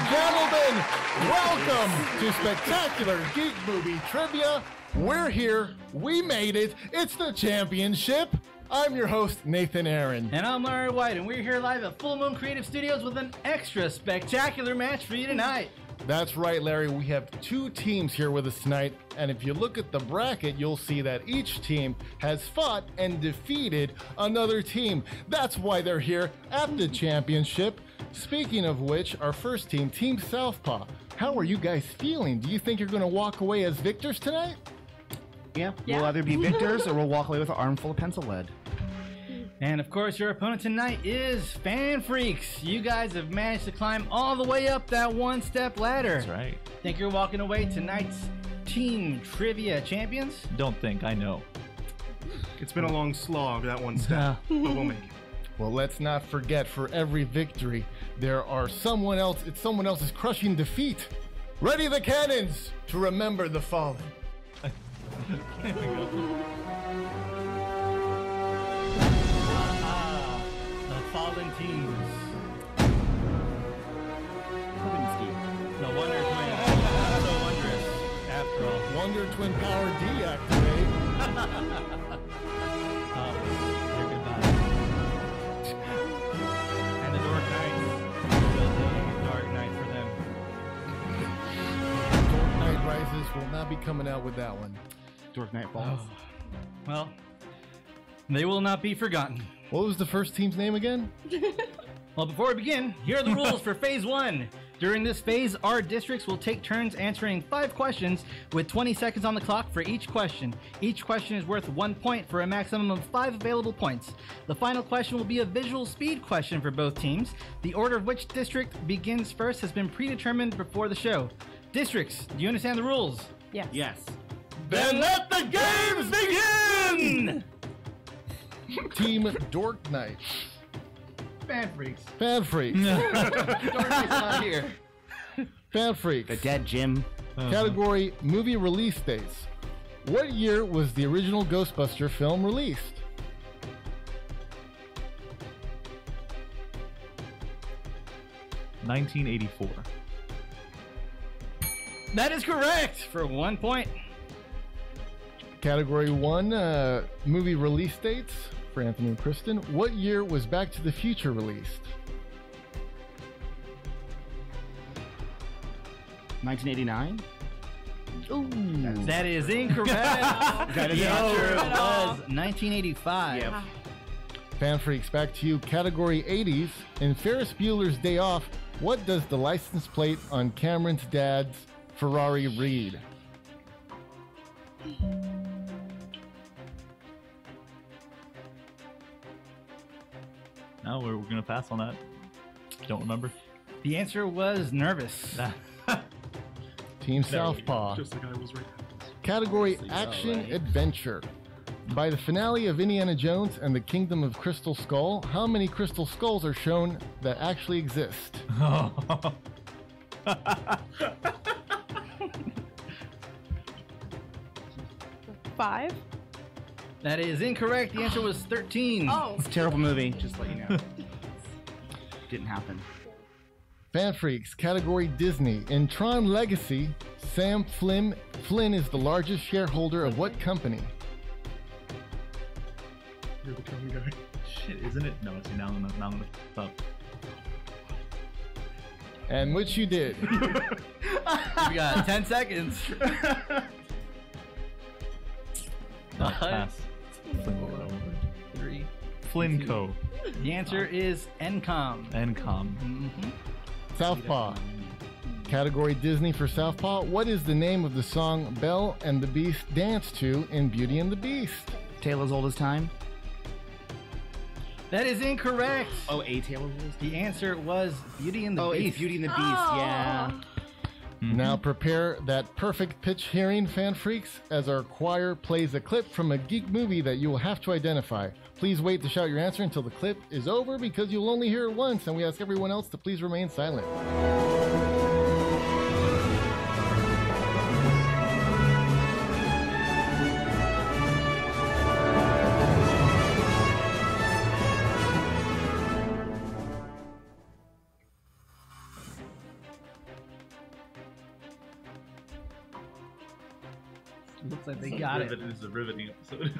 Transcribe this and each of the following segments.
gentlemen, welcome to Spectacular Geek Movie Trivia. We're here. We made it. It's the championship. I'm your host, Nathan Aaron. And I'm Larry White, and we're here live at Full Moon Creative Studios with an extra spectacular match for you tonight. That's right, Larry. We have two teams here with us tonight, and if you look at the bracket, you'll see that each team has fought and defeated another team. That's why they're here at the championship. Speaking of which, our first team, Team Southpaw, how are you guys feeling? Do you think you're going to walk away as victors tonight? Yeah, we'll either be victors or we'll walk away with an armful of pencil lead. And of course, your opponent tonight is Fan Freaks. You guys have managed to climb all the way up that one-step ladder. That's right. Think you're walking away tonight's team trivia champions? Don't think, I know. It's been a long slog, that one step, but we'll make it. Well, let's not forget, for every victory, there are someone else. It's someone else's crushing defeat. Ready the cannons to remember the fallen. The fallen teams. The Wonder Twins. So wondrous, after all. Wonder Twin Power deactivate. They're goodbye. And the Dark Knights. Still the Dark Knight for them. Dark Knight Rises will not be coming out with that one. Dark Knight Falls. Well, they will not be forgotten. What was the first team's name again? Well, before we begin, here are the rules for Phase 1. During this phase, our districts will take turns answering 5 questions with 20 seconds on the clock for each question. Each question is worth 1 point for a maximum of 5 available points. The final question will be a visual speed question for both teams. The order of which district begins first has been predetermined before the show. Districts, do you understand the rules? Yes. Yes. Then let the games begin! Team Dork Knight. Fan Freaks. Fan Freaks. Dark Knight's not here. Fan Freaks. The dead Jim. Category Movie Release Dates. What year was the original Ghostbuster film released? $1984. That is correct for 1 point. Category 1 Movie Release Dates for Anthony and Kristen. What year was Back to the Future released? 1989. Ooh. That is incorrect. That is the not answer true. was 1985. Yep. Fan Freaks, back to you. Category 80s. In Ferris Bueller's Day Off, what does the license plate on Cameron's dad's Ferrari read? No, we're going to pass on that. Don't remember. The answer was nervous. Team Southpaw. Just like I was right. Category Action Adventure. By the finale of Indiana Jones and the Kingdom of Crystal Skull, how many crystal skulls are shown that actually exist? 5. That is incorrect. The answer was 13. Oh. It's a terrible movie, just to let you know. Didn't happen. Fan Freaks, category Disney. In Tron Legacy, Sam Flynn is the largest shareholder of what company? You're the coming guy. Shit, isn't it? No, see, now I'm going to up. And which you did. We got 10 seconds. Pass. 3. Flinco. The answer is NCOM. NCOM. Mm-hmm. Southpaw. Category Disney for Southpaw. What is the name of the song Belle and the Beast dance to in Beauty and the Beast? Tale as Old as Time. That is incorrect. Oh, A Tale as Old as Time. The answer was Beauty and the Oh, Beast. it's Beauty and the Beast, Oh. yeah. Now prepare that perfect pitch hearing, Fan Freaks, as our choir plays a clip from a geek movie that you will have to identify. Please wait to shout your answer until the clip is over because you'll only hear it once, and we ask everyone else to please remain silent. Looks like they got it. This is a riveting episode.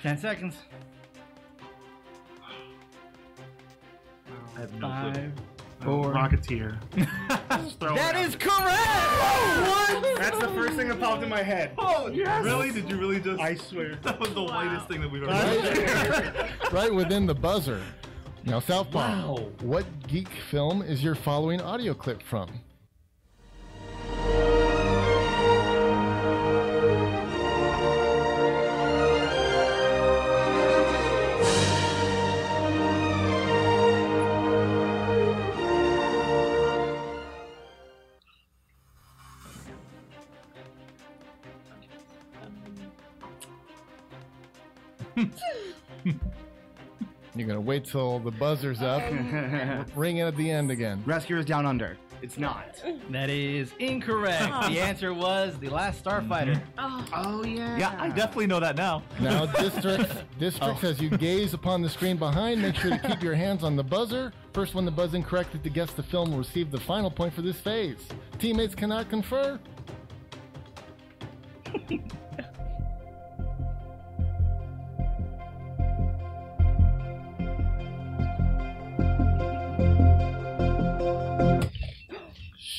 10 seconds. I have no 5, clue. 4. Rocketeer. Just throw it That out is there. correct! What? That's the first thing that popped in my head. Oh, yes. Really? Did you really just? I swear. That was the whitest thing that we've ever done. Right within the buzzer. Now, Southpaw, Wow. what geek film is your following audio clip from? You're going to wait till the buzzer's up, ring it at the end again. Rescuers Down Under. It's not. That is incorrect. The answer was The Last Starfighter. Oh, yeah. Yeah, I definitely know that now. Now, districts, as you gaze upon the screen behind, make sure to keep your hands on the buzzer. First one to buzz in correctly to guess the film will receive the final point for this phase. Teammates cannot confer.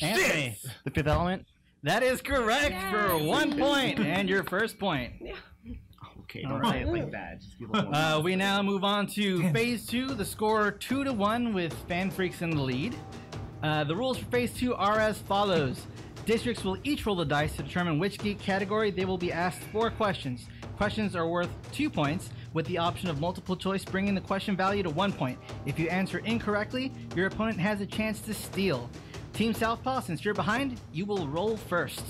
Anthony, The Fifth Element? that is correct for 1 point and your first point. Okay, don't say it like that. Just give a little more. We now move on to phase 2. The score 2-1 with Fan Freaks in the lead. The rules for phase 2 are as follows. Districts will each roll the dice to determine which geek category they will be asked 4 questions. Questions are worth 2 points, with the option of multiple choice bringing the question value to 1 point. If you answer incorrectly, your opponent has a chance to steal. Team Southpaw, since you're behind, you will roll first.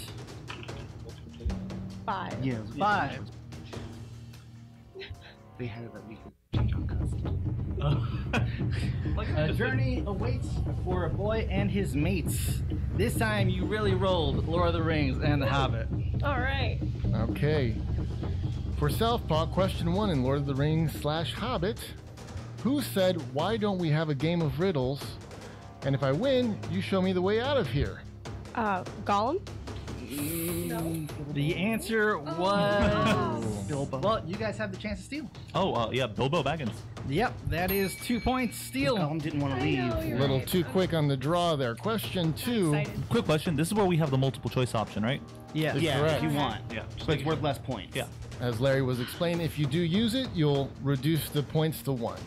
5. Yeah, it was 5. They had it that we could change on custom. A journey awaits for a boy and his mates. This time you really rolled Lord of the Rings and The Hobbit. All right. Okay. For Southpaw, question 1 in Lord of the Rings / Hobbit. Who said, "Why don't we have a game of riddles? And if I win, you show me the way out of here"? Gollum? The answer was Bilbo. Well, you guys have the chance to steal. Oh, yeah, Bilbo Baggins. Yep, that is 2 points. Steal. Gollum didn't want to leave. A little too quick on the draw there. Question 2. Excited. Quick question. This is where we have the multiple choice option, right? Yeah. Yeah, Correct. if you want. Yeah. But it's worth less points. Yeah. As Larry was explaining, if you do use it, you'll reduce the points to 1.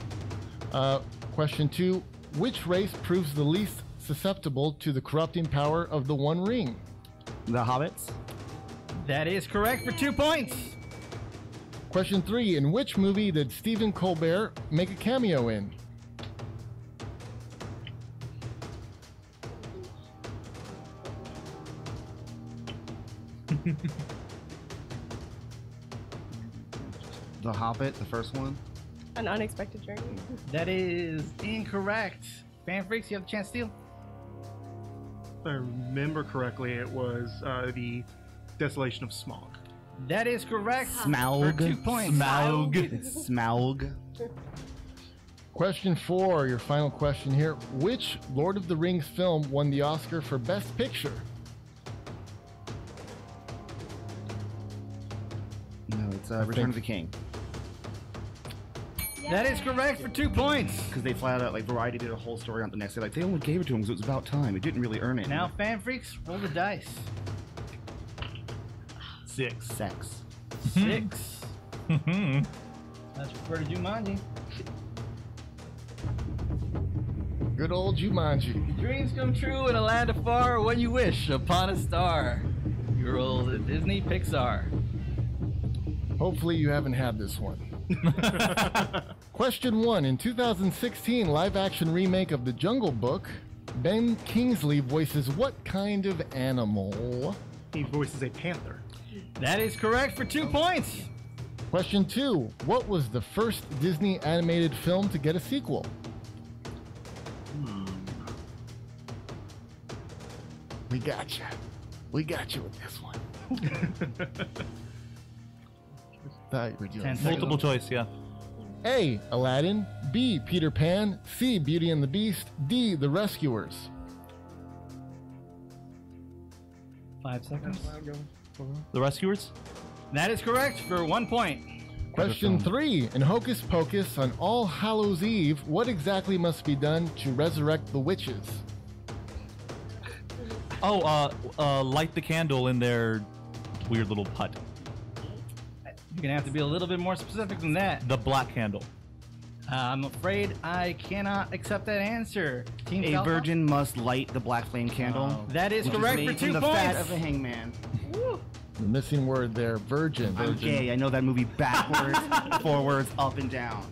Question 2. Which race proves the least susceptible to the corrupting power of the One Ring? The Hobbits? That is correct for 2 points. Question 3. In which movie did Stephen Colbert make a cameo in? The Hobbit, the first one? An Unexpected Journey. That is incorrect. Fan Freaks, you have the chance to steal. If I remember correctly, it was the Desolation of Smog. That is correct. Smaug. For 2 points. Smaug. It's Smaug. Question 4, your final question here. Which Lord of the Rings film won the Oscar for Best Picture? No, it's Return of the King. That is correct for 2 points. Because they flat out, like, Variety did a whole story on the next day. Like, they only gave it to him because it was about time. It didn't really earn it. Now, Fan Freaks, roll the dice. 6. Sex. 6. That's for Jumanji. Good old Jumanji. Dreams come true in a land afar when you wish upon a star. You roll the Disney Pixar. Hopefully you haven't had this one. Question 1. In 2016 live-action remake of The Jungle Book, Ben Kingsley voices what kind of animal? He voices a panther. That is correct for 2 points. Question 2. What was the first Disney animated film to get a sequel? We got you. We got you with this one. Thought you were doing 10 it. seconds. Multiple choice, yeah. A. Aladdin. B. Peter Pan. C. Beauty and the Beast. D. The Rescuers. 5 seconds. The Rescuers? That is correct for 1 point. Question 3. In Hocus Pocus, on All Hallows Eve, what exactly must be done to resurrect the witches? Oh, light the candle in their weird little hut. You're gonna have to be a little bit more specific than that. The black candle. I'm afraid I cannot accept that answer. Team A Alpha? virgin must light the black flame candle. That is which correct made for from 2 the points. fat of a hangman. The missing word there, virgin. I'm gay. I know that movie backwards, forwards, up and down.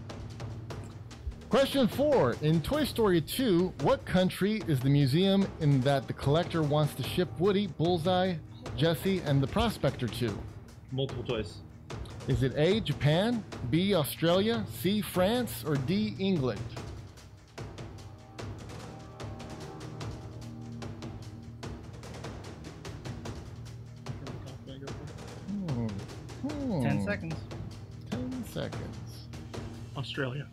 Question 4. In Toy Story 2, what country is the museum in that the collector wants to ship Woody, Bullseye, Jesse, and the Prospector to? Multiple choice. Is it A, Japan, B, Australia, C, France, or D, England? Hmm. 10 seconds. 10 seconds. Australia.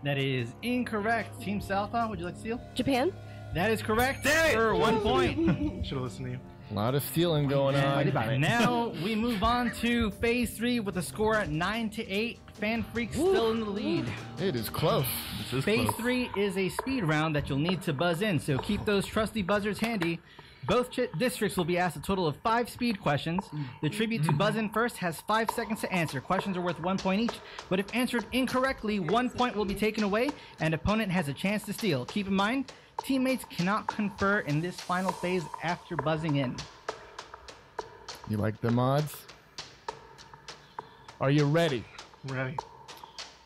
That is incorrect. Team Alpha, would you like to steal? Japan? That is correct for 1 point. Should have listened to you. A lot of stealing going Right on. about it. Now we move on to phase 3 with a score at 9-8. Fan Freaks still in the lead. It is close. This is Phase close. 3 is a speed round that you'll need to buzz in, so keep those trusty buzzers handy. Both districts will be asked a total of 5 speed questions. The tribute to buzz in first has 5 seconds to answer. Questions are worth 1 point each, but if answered incorrectly, 1 point will be taken away, and opponent has a chance to steal. Keep in mind, teammates cannot confer in this final phase after buzzing in. You like the mods? Are you ready? Ready.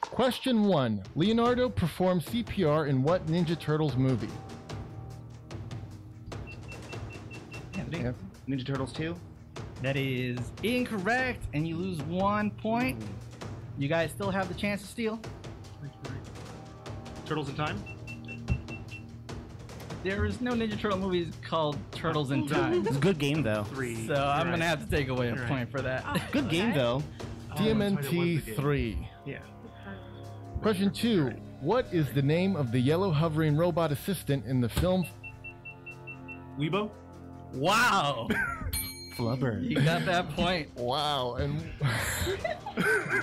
Question 1. Leonardo performed CPR in what Ninja Turtles movie? Anthony? Ninja Turtles 2? That is incorrect, and you lose 1 point. You guys still have the chance to steal. Turtles in Time? There is no Ninja Turtle movies called Turtles in Time, It's a good game, though. 3. so I'm gonna have to take away a You're point for that. Good game, though. TMNT 3. Yeah. Question 2. What is the name of the yellow hovering robot assistant in the film Weibo? Wow, Flubber. you got that point. Wow, and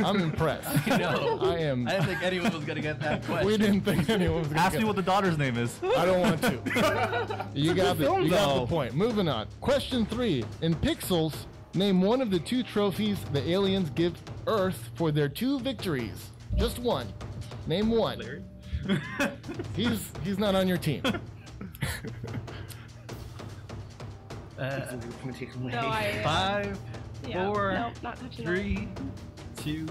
I'm impressed. I know. I am. I didn't think anyone was gonna get that question. We didn't think anyone was going to Ask me what the daughter's name is. I don't want to. You got the point. Moving on. Question 3. In Pixels, name one of the 2 trophies the aliens give Earth for their 2 victories. Just one. Name one. Larry? He's not on your team. No, I. 5, Yeah, 4, nope, not touching that. 3, 2.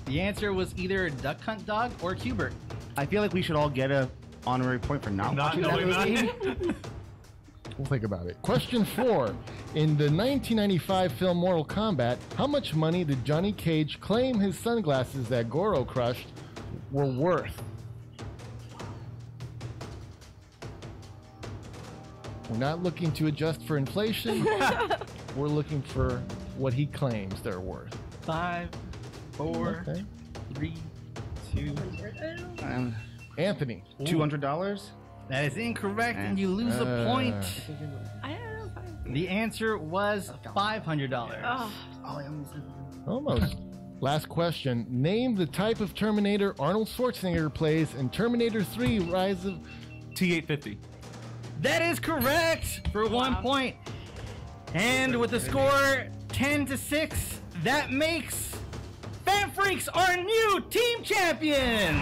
The answer was either Duck Hunt Dog or Cubert. I feel like we should all get a honorary point for not watching that knowing movie. that. We'll think about it. Question 4. In the 1995 film Mortal Kombat, how much money did Johnny Cage claim his sunglasses that Goro crushed were worth? We're not looking to adjust for inflation. We're looking for what he claims they're worth. 5, 4, Okay. 3, 2. Anthony. $200? That is incorrect, and you lose a point. I don't know. Fine. The answer was $500. Oh, Oh, I almost said Almost. Last question. Name the type of Terminator Arnold Schwarzenegger plays in Terminator 3 Rise of... T850. That is correct for 1 point. And with the score 10-6, that makes Fan Freaks our new team champions.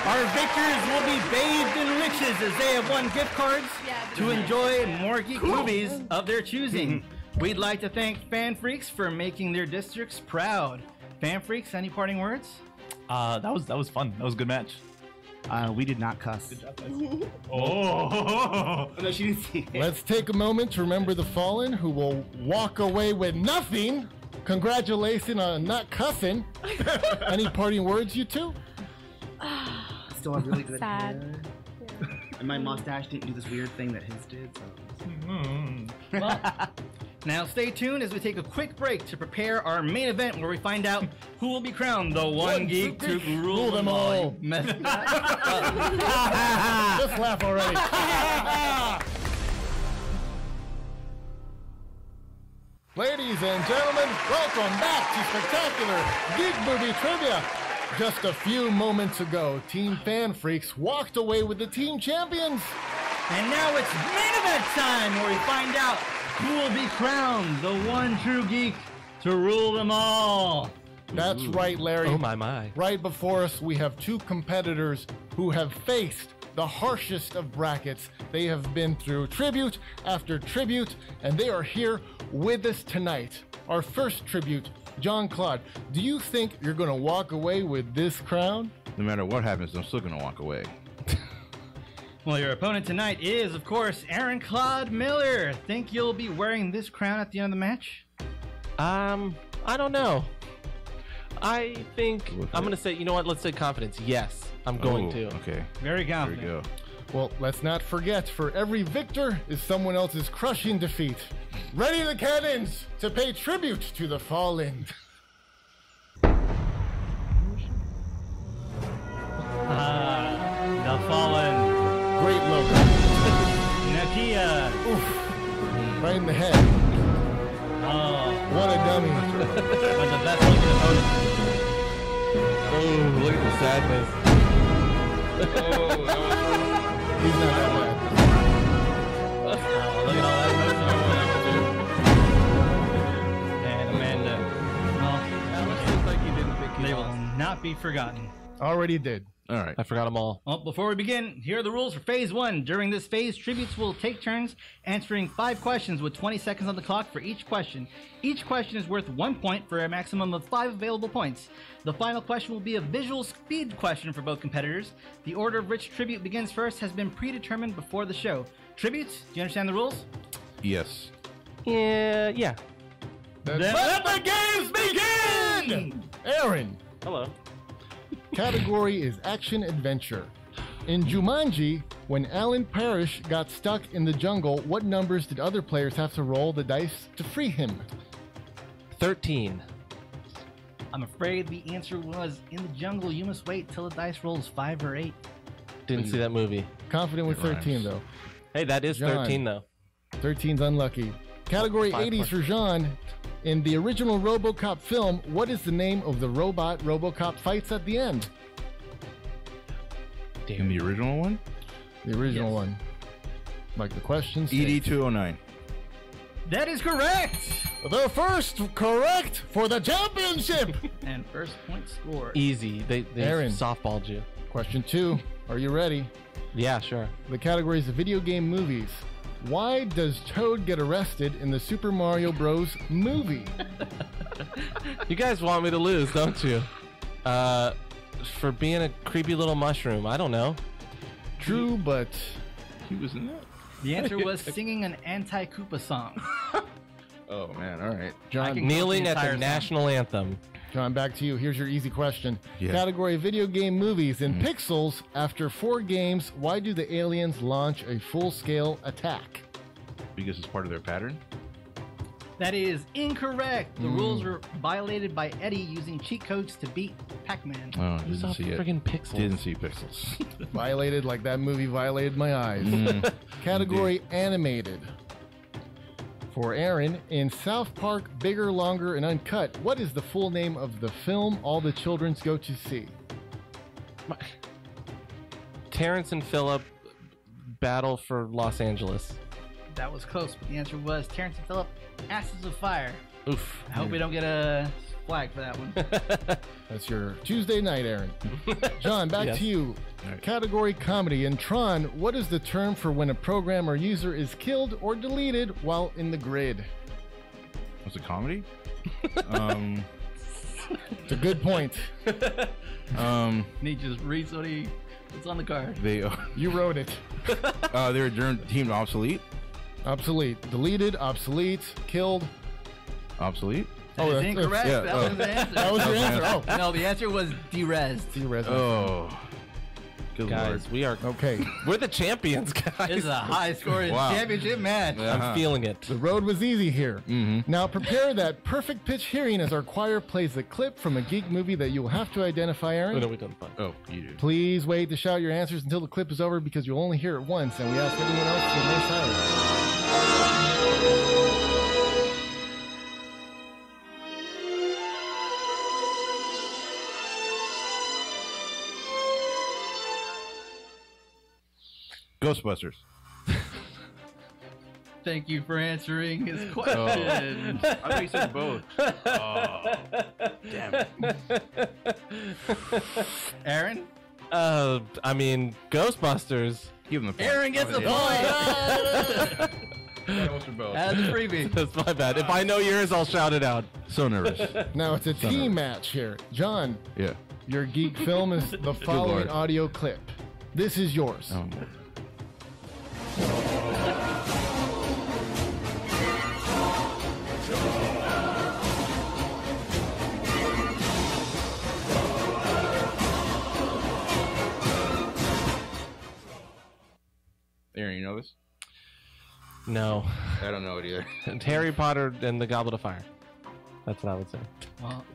Our victors will be bathed in riches as they have won gift cards to enjoy more geek movies of their choosing. We'd like to thank Fan Freaks for making their districts proud. Fan Freaks, any parting words? That was fun. That was a good match. We did not cuss. Oh. No, she didn't see it. Let's take a moment to remember the fallen who will walk away with nothing. Congratulations on not cussing. Any parting words, you two? Still have really good Sad. hair. And my mustache didn't do this weird thing that his did. So. Well, now stay tuned as we take a quick break to prepare our main event where we find out who will be crowned the one geek to rule them all. Mess that up. Just laugh already. Ladies and gentlemen, welcome back to Spectacular Geek Movie Trivia. Just a few moments ago, Team Fan Freaks walked away with the team champions. And now it's main event time where we find out who will be crowned the one true geek to rule them all. That's right, Larry. Oh, my. Right before us, we have two competitors who have faced the harshest of brackets. They have been through tribute after tribute, and they are here with us tonight. Our first tribute, John Claude. Do you think you're going to walk away with this crown? No matter what happens, I'm still going to walk away. Well, your opponent tonight is, of course, Aaron Claude Miller. Think you'll be wearing this crown at the end of the match? I don't know. I think I'm going to say, you know what? Let's say confidence. Yes, I'm going to. Okay. Very There we confident. go. Well, let's not forget, for every victor is someone else's crushing defeat. Ready the cannons to pay tribute to the fallen. The Fallen. Great logo. Nakia. Oof. Right in the head. Oh, What a dummy. one of the best looking opponents. Oh, look at the sadness. He's not that bad. Look at all that emotion. And Amanda. Well, Looks like he didn't think they will not be forgotten. Already did. All right. I forgot them all. Well, before we begin, here are the rules for Phase 1. During this phase, tributes will take turns answering 5 questions with 20 seconds on the clock for each question. Each question is worth 1 point for a maximum of 5 available points. The final question will be a visual speed question for both competitors. The order of which tribute begins first has been predetermined before the show. Tributes, do you understand the rules? Yes. Yeah. Then let the games begin! Aaron, Hello. category is action adventure. In Jumanji, when Alan Parrish got stuck in the jungle, what numbers did other players have to roll the dice to free him? 13. I'm afraid the answer was in the jungle, you must wait till the dice rolls 5 or 8. Didn't see that movie. Confident with It 13, rhymes. though. Hey, that is John. 13, though. 13's unlucky. Category 5 80s for Jean. In the original RoboCop film, what is the name of the robot RoboCop fights at the end? In the original one? The original Yes. one. Like the question states. ED209. That is correct! The first correct for the championship. And first point scored. Easy. They Aaron. softballed you. Question 2. Are you ready? Yeah, sure. The category is video game movies. Why does Toad get arrested in the Super Mario Bros. Movie? You guys want me to lose, don't you? For being a creepy little mushroom. I don't know. True, but He was in that? The answer was singing an anti-Koopa song. Oh, man. All right. I John, can- Kneeling the at entire the song. national anthem. John, back to you. Here's your easy question. Yeah. Category video game movies. In Pixels, after 4 games, why do the aliens launch a full-scale attack? Because it's part of their pattern? That is incorrect. The rules were violated by Eddie using cheat codes to beat Pac-Man. Oh, Who's didn't off see it. friggin' Pixels? Didn't see Pixels. Violated like that movie violated my eyes. Category animated. For Aaron, in South Park, Bigger, Longer, and Uncut, what is the full name of the film all the childrens go to see? Terrence and Phillip battle for Los Angeles. That was close, but the answer was Terrence and Phillip, Asses of Fire. Oof. I hope we don't get a flag for that one. That's your Tuesday night, Aaron. John, back Yes. to you. Right. Category comedy. In Tron, what is the term for when a program or user is killed or deleted while in the grid? Was it comedy? It's a good point. Need just read what it's on the card. They You wrote it. they were deemed obsolete. Obsolete. Deleted, obsolete, killed. Obsolete. Oh, That's that's- incorrect. yeah, that oh. was the answer. That was your Okay. answer. Oh, No, the answer was derezed. T-Res. Oh. Good Guys, lord. we are Okay. we're the champions, guys. This is a high-scoring Wow. championship match. I'm feeling it. The road was easy here. Mm-hmm. Now prepare that perfect pitch hearing as our choir plays a clip from a geek movie that you will have to identify, Oh, Aaron. no, we done fun. Oh, you do. Please wait to shout your answers until the clip is over because you'll only hear it once, and we ask everyone else to remain silent. Ghostbusters. Thank you for answering his question. I thought you said both. Oh, damn it. Aaron? I mean, Ghostbusters. Give him the point. Aaron gets a point. I almost for both. As a freebie. That's my bad. If I know yours, I'll shout it out. So nervous. Now it's a team match here. John, Yeah. your geek film is the following Lord. audio clip. This is yours. Oh. Aaron, you know this? No. I don't know it either. It's Harry Potter and the Goblet of Fire. That's what I would say. Well,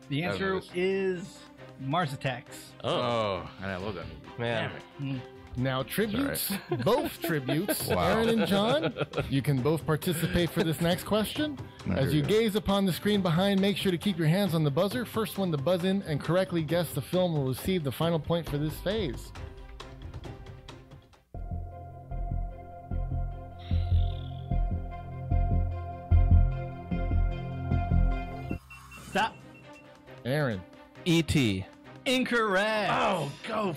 the I don't know answer this. is Mars Attacks. Oh, and I love that movie. Man. Now tributes, both tributes. Wow. Aaron and John, you can both participate for this next question. Not As you very gaze upon the screen behind, make sure to keep your hands on the buzzer. First one to buzz in and correctly guess the film will receive the final point for this phase. Stop. Aaron. E.T. Incorrect. Oh, go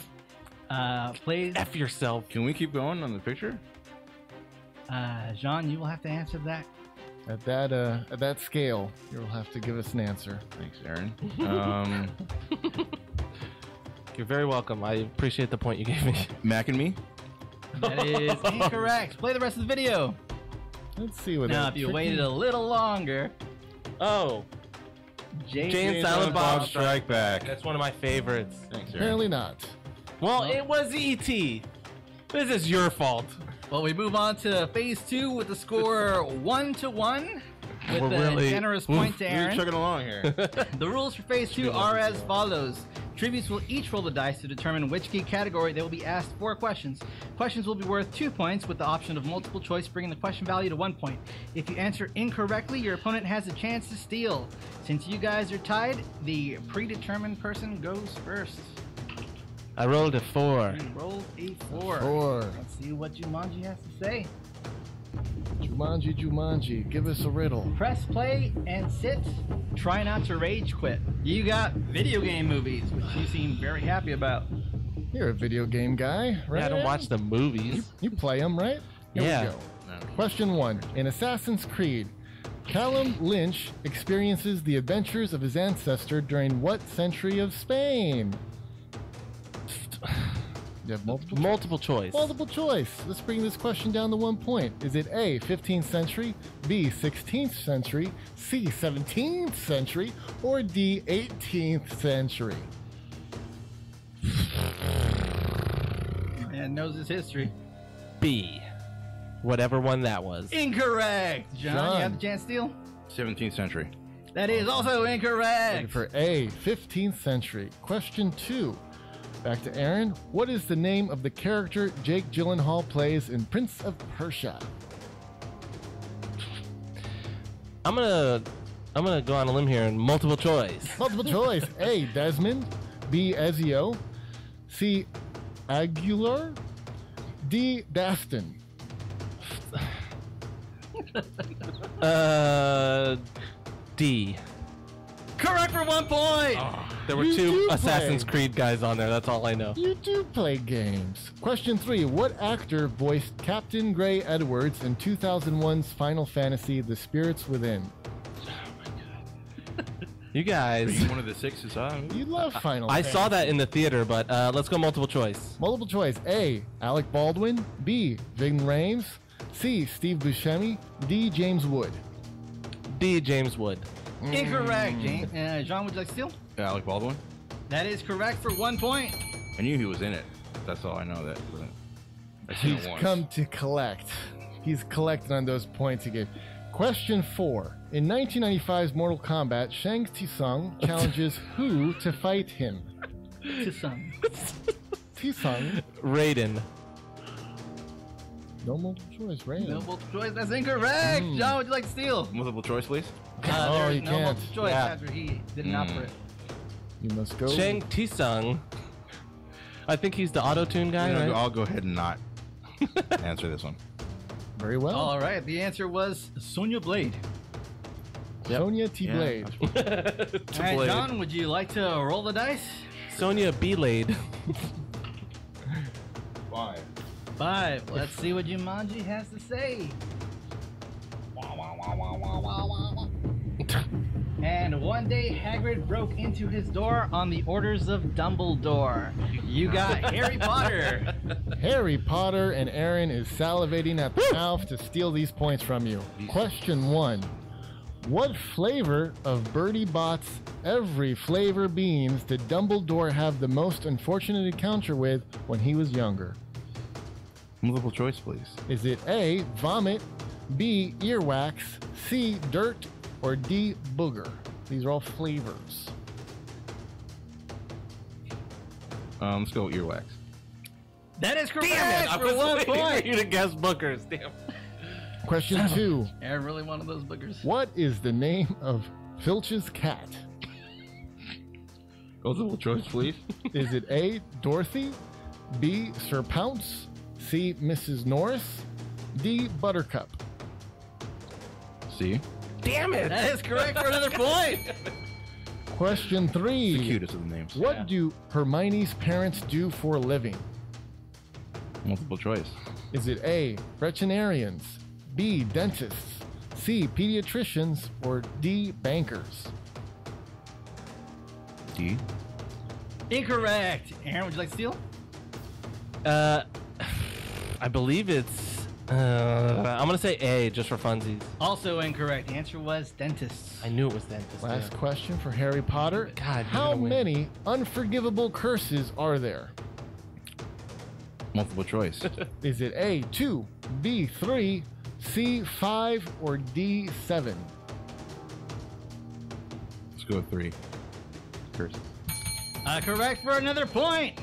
Please, F yourself. Can we keep going on the picture? Jean, you will have to answer that. At that scale, you'll have to give us an answer. Thanks, Aaron. You're very welcome. I appreciate the point you gave me. Mac and me? That is incorrect. Play the rest of the video. Let's see what Now, that if you tricky- waited a little longer, Oh, Jane Jane Silent Bob Strike Back. That's one of my favorites. Thanks, Aaron. Apparently not. Well, it was E.T. This is your fault. Well, we move on to phase 2 with the score 1-1 with We're a really- generous point to We're Aaron. chugging along here. The rules for phase 2 are as follows. Tributes will each roll the dice to determine which geek category they will be asked 4 questions. Questions will be worth 2 points with the option of multiple choice, bringing the question value to 1 point. If you answer incorrectly, your opponent has a chance to steal. Since you guys are tied, the predetermined person goes first. I rolled a 4. You rolled a 4. 4. Let's see what Jumanji has to say. Jumanji, give us a riddle. Press play and sit. Try not to rage quit. You got video game movies, which you seem very happy about. You're a video game guy, right? Yeah, I don't Aaron? watch the movies. You play them, right? Here Yeah. we go. Question 1. In Assassin's Creed, Callum Lynch experiences the adventures of his ancestor during what century of Spain? You have Multiple choice. multiple choice. Let's bring this question down to 1 point. Is it A, 15th century, B, 16th century, C, 17th century, or D, 18th century? Man knows his history. B. Whatever one that was. Incorrect. John, John. you have the chance to steal? 17th century. That is also incorrect. For A, 15th century. Question 2. Back to Aaron. What is the name of the character Jake Gyllenhaal plays in Prince of Persia? I'm gonna go on a limb here and multiple choice. Multiple choice. A, Desmond. B, Ezio. C, Aguilar. D, Daston. D. Correct for 1 point. There were You 2 do Assassin's play. Creed guys on there. That's all I know. You do play games. Question 3. What actor voiced Captain Gray Edwards in 2001's Final Fantasy The Spirits Within? You Are guys. you one of the 6 who saw it? You love Final I Fantasy. saw that in the theater, but let's go multiple choice. Multiple choice. A, Alec Baldwin. B, Ving Rhames. C, Steve Buscemi. D, James Wood. D. James Wood. Incorrect. John, would you like to steal? Alec Baldwin? That is correct for 1 point. I knew he was in it. That's all I know. That I seen He's it once. come to collect. He's collecting on those points again. Question 4. In 1995's Mortal Kombat, Shang Tsung challenges who to fight him? To some. Tsung. Raiden. No multiple choice, right? No multiple choice. That's incorrect. John, would you like to steal? Multiple choice, please. Oh, There is you no can't. multiple choice Yeah. after he didn't opt for it. You must go. Shang Tsung. I think he's the auto-tune guy, right? I'll go ahead and not answer this one. Very well. All right, the answer was Sonya Blade. Sonya T. Blade. All right, John, would you like to roll the dice? Sonya B-Lade. 5. 5. Let's see what Jumanji has to say. And one day, Hagrid broke into his door on the orders of Dumbledore. You got Harry Potter. Harry Potter, and Aaron is salivating at the mouth to steal these points from you. Question 1. What flavor of Bertie Bott's every flavor beans did Dumbledore have the most unfortunate encounter with when he was younger? Multiple choice, please. Is it A, vomit, B, earwax, C, dirt, or D, booger? These are all flavors. Let's go earwax. That is correct. Damn it! I for was 1 waiting for point. you to guess Bookers. Damn. Question 2. Aaron really wanted those boogers. What is the name of Filch's cat? Multiple choice, please. Is it A, Dorothy, B, Sir Pounce, C, Mrs. Norris, D, Buttercup? C. Damn it! That is correct for another point. Question 3. The cutest of the names. What do Hermione's parents do for a living? Multiple choice. Is it A, veterinarians, B, dentists, C, pediatricians, or D, bankers? D. Incorrect. Aaron, would you like to steal? I believe it's. I'm gonna say A just for funsies. Also incorrect. The answer was dentists. I knew it was dentist. Last yeah. question for Harry Potter. God, you're how gonna win. many unforgivable curses are there? Multiple choice. Is it A, 2, B, 3, C, 5, or D, 7? Let's go with 3. Curses. Correct for another point.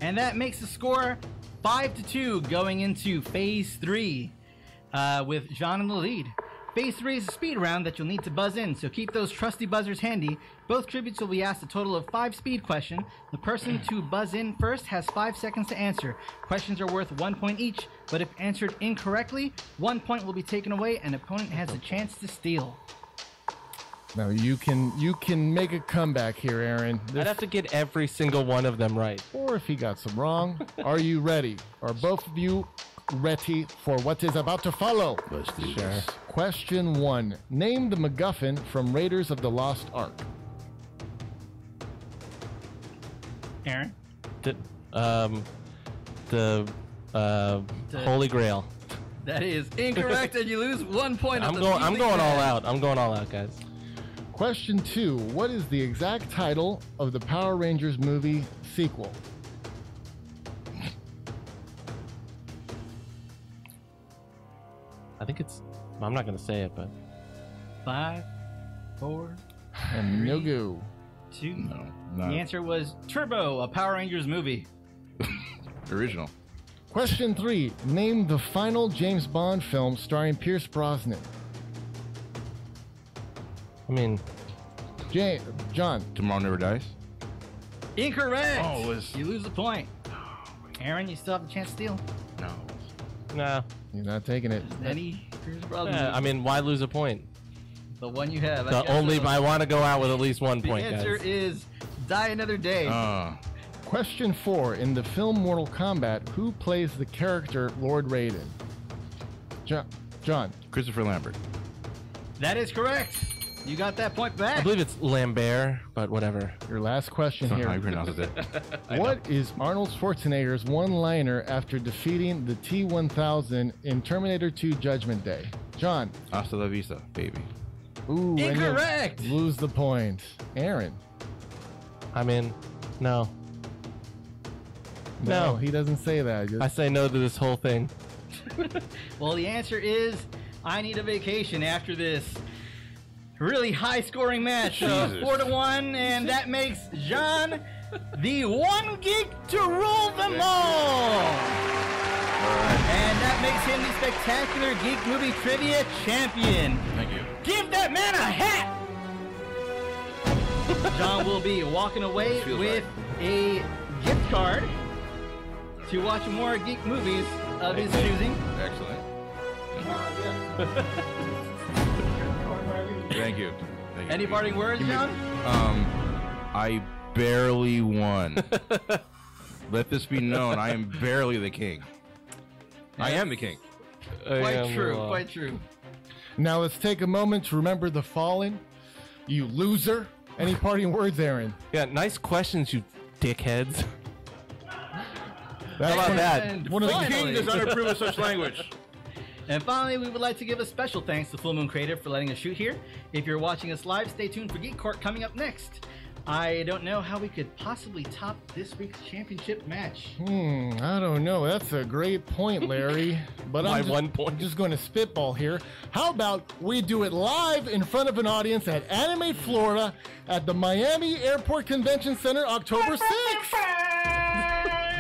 And that makes the score 5-2 going into Phase 3 with John in the lead. Phase 3 is a speed round that you'll need to buzz in, so keep those trusty buzzers handy. Both tributes will be asked a total of 5 speed questions. The person to buzz in first has 5 seconds to answer. Questions are worth 1 point each, but if answered incorrectly, 1 point will be taken away and opponent has a chance to steal. Now you can make a comeback here, Aaron. I'd have to get every single one of them right. Or if he got some wrong. Are you ready? Are both of you ready for what is about to follow? Let's do Sure. this. Question 1. Name the MacGuffin from Raiders of the Lost Ark. Aaron? The Holy Grail. That is incorrect, and you lose 1 point. I'm going all out. I'm going all out, guys. Question 2. What is the exact title of the Power Rangers movie sequel? I think it's. I'm not gonna say it, but 5, 4, And no go. 2. No, The not answer was Turbo, a Power Rangers movie. original. Question 3. Name the final James Bond film starring Pierce Brosnan. I mean, John. Tomorrow Never Dies. Incorrect. Oh, it was- You lose the point. Aaron, you still have a chance to steal. No. nah. You're not taking it. Any Pierce Brosnan Yeah, movie? I mean, why lose a point? The one you have. The only I want to go out with at least 1 The point, answer guys. is Die Another Day. Question 4. In the film Mortal Kombat, who plays the character Lord Raiden? John. Christopher Lambert. That is correct. You got that point back. I believe it's Lambert, but whatever. Your last question That's not how here. you pronounce it. What is Arnold Schwarzenegger's one-liner after defeating the T-1000 in Terminator 2 Judgment Day? John. Hasta la vista, baby. Ooh, and you Incorrect. lose the point. Aaron. I mean, no. No, No. he doesn't say that. I say no to this whole thing. Well, the answer is I need a vacation after this really high-scoring match. Jesus. 4-1, and that makes John the one geek to rule them all. And that makes him the spectacular geek movie trivia champion. Thank you. Give that man a hat. John will be walking away Feels with a gift card to watch more geek movies of his choosing. Excellent. Thank you. Thank you. Any parting words, John? I barely won. Let this be known. I am barely the king. I am the king. Quite true. Quite true. Now let's take a moment to remember the fallen. You loser. Any parting words, Aaron? Yeah, nice questions, you dickheads. How about that? And One of the finally- King does not approve of such language. And finally, we would like to give a special thanks to Full Moon Creative for letting us shoot here. If you're watching us live, stay tuned for Geek Court coming up next. I don't know how we could possibly top this week's championship match. I don't know. That's a great point, Larry. But By I'm 1 point. I'm just going to spitball here. How about we do it live in front of an audience at Animate Florida at the Miami Airport Convention Center, October 6th?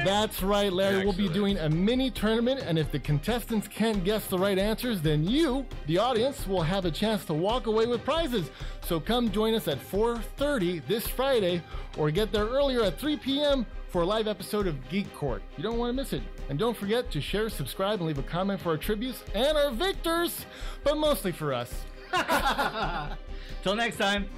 That's right, Larry. We'll be Excellent. doing a mini tournament, and if the contestants can't guess the right answers, then you, the audience, will have a chance to walk away with prizes. So come join us at 4:30 this Friday, or get there earlier at 3 p.m. for a live episode of Geek Court. You don't want to miss it. And don't forget to share, subscribe, and leave a comment for our tributes and our victors, but mostly for us. Till next time.